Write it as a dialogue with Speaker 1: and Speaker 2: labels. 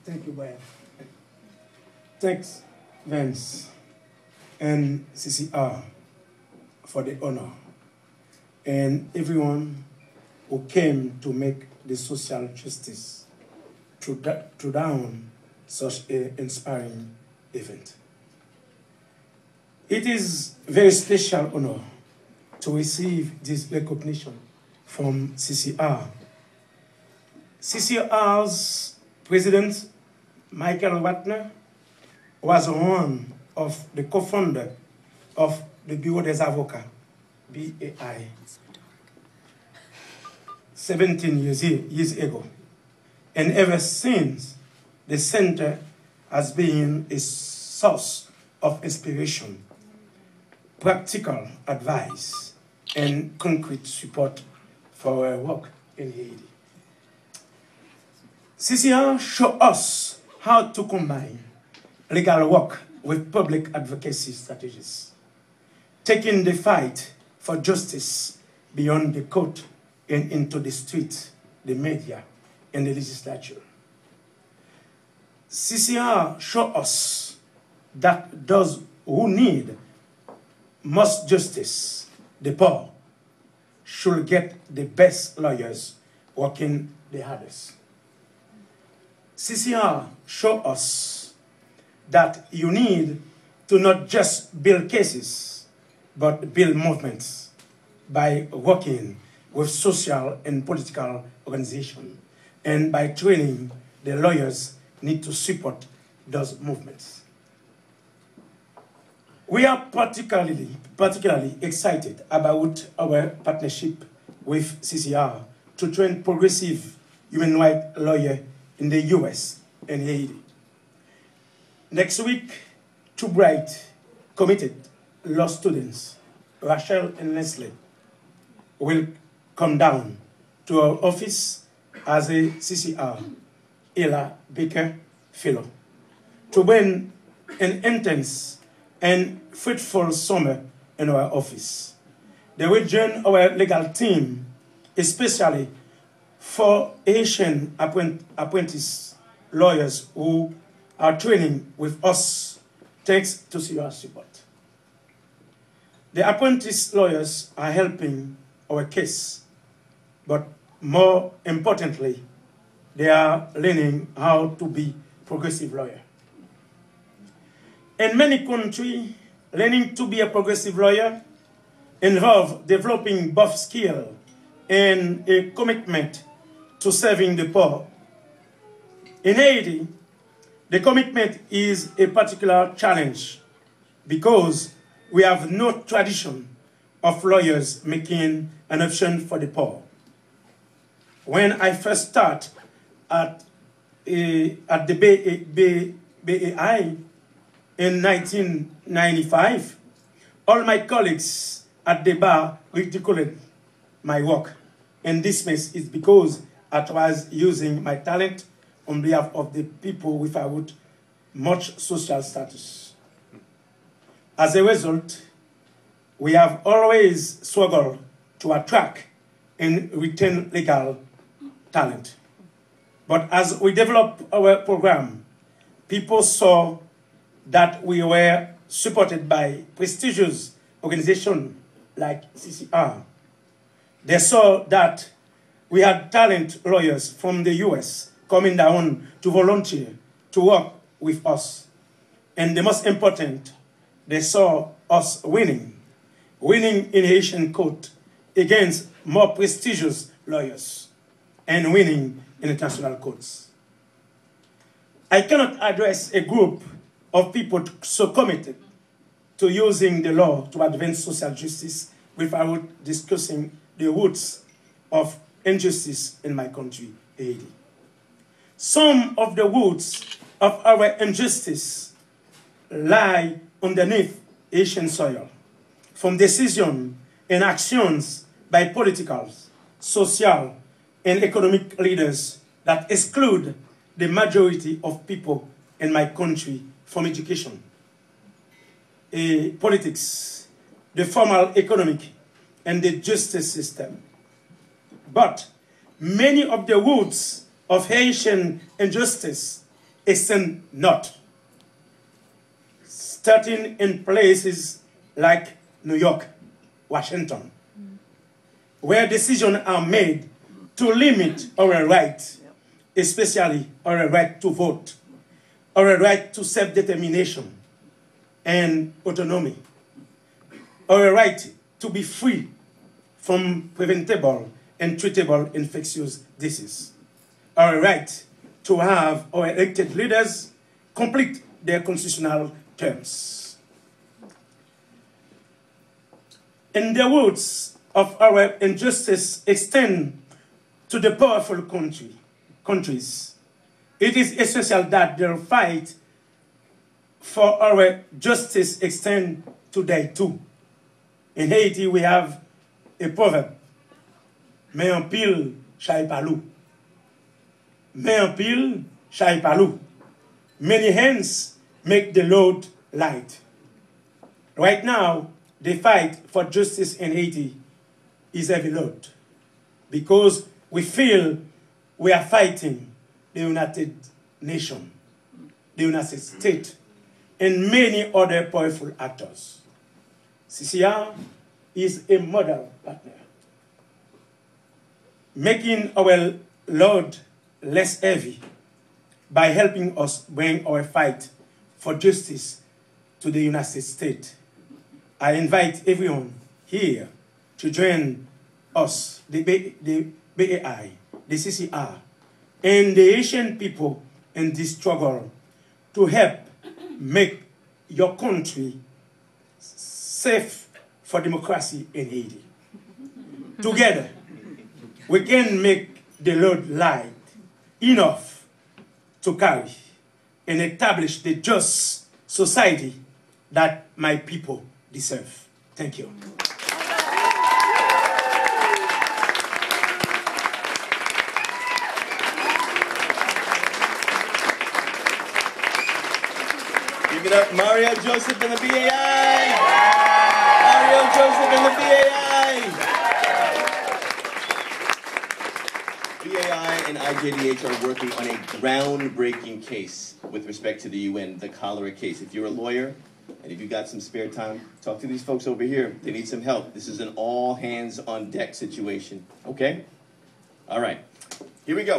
Speaker 1: Thank you, Brian. Thanks, Vance and CCR for the honor, and everyone who came to make the social justice Throwdown such an inspiring event. It is a very special honor to receive this recognition from CCR. CCR's president, Michael Watner, was one of the co-founders of the Bureau des Avocats, BAI, 17 years ago. And ever since, the center has been a source of inspiration, practical advice, and concrete support for our work in Haiti. CCR showed us how to combine legal work with public advocacy strategies, taking the fight for justice beyond the court and into the street, the media, and the legislature. CCR showed us that those who need most justice, the poor, should get the best lawyers working the hardest. CCR showed us that you need to not just build cases, but build movements by working with social and political organizations, and by training the lawyers need to support those movements. We are particularly excited about our partnership with CCR to train progressive human rights lawyers in the US and Haiti. Next week, two bright, committed law students, Rachel and Leslie, will come down to our office as a CCR Ella Baker Fellow to bring an intense and fruitful summer in our office. They will join our legal team, especially for Haitian apprentice lawyers who are training with us, thanks to your support. The apprentice lawyers are helping our case, but more importantly, they are learning how to be progressive lawyer. In many countries, learning to be a progressive lawyer involves developing both skill and a commitment to serving the poor. In Haiti, the commitment is a particular challenge because we have no tradition of lawyers making an option for the poor. When I first started at the BAI in 1995, all my colleagues at the bar ridiculed my work, and dismissed it because I was using my talent on behalf of the people without much social status. As a result, we have always struggled to attract and retain legal talent. But as we developed our program, people saw that we were supported by prestigious organizations like CCR. They saw that we had talent lawyers from the US coming down to volunteer to work with us. And the most important, they saw us winning in Haitian court against more prestigious lawyers, and winning in international courts. I cannot address a group of people so committed to using the law to advance social justice without discussing the roots of injustice in my country, Haiti. Some of the roots of our injustice lie underneath Haitian soil, from decisions and actions by political, social, and economic leaders that exclude the majority of people in my country from education, politics, the formal economic, and the justice system. But many of the roots of Haitian injustice extend north, starting in places like New York, Washington, where decisions are made to limit our rights, especially our right to vote, our right to self-determination and autonomy, our right to be free from preventable and treatable infectious disease, our right to have our elected leaders complete their constitutional terms. And the roots of our injustice extend to the powerful countries. It is essential that their fight for our justice extend to them too. In Haiti, we have a proverb, "Mais en pile, chay palou." Mais en pile, chay palou. Many hands make the load light. Right now, the fight for justice in Haiti is heavy load because we feel we are fighting the United Nations, the United States, and many other powerful actors. CCR is a model partner, making our load less heavy by helping us bring our fight for justice to the United States. I invite everyone here to join us, the BAI, the CCR, and the Asian people in this struggle to help make your country safe for democracy in Haiti. Together, we can make the load light enough to carry and establish the just society that my people deserve. Thank you.
Speaker 2: Give it up, Mario Joseph and the BAI! Mario Joseph and the BAI! BAI and IJDH are working on a groundbreaking case with respect to the UN, the cholera case. If you're a lawyer, and if you've got some spare time, talk to these folks over here. They need some help. This is an all-hands-on-deck situation, okay? All right, here we go.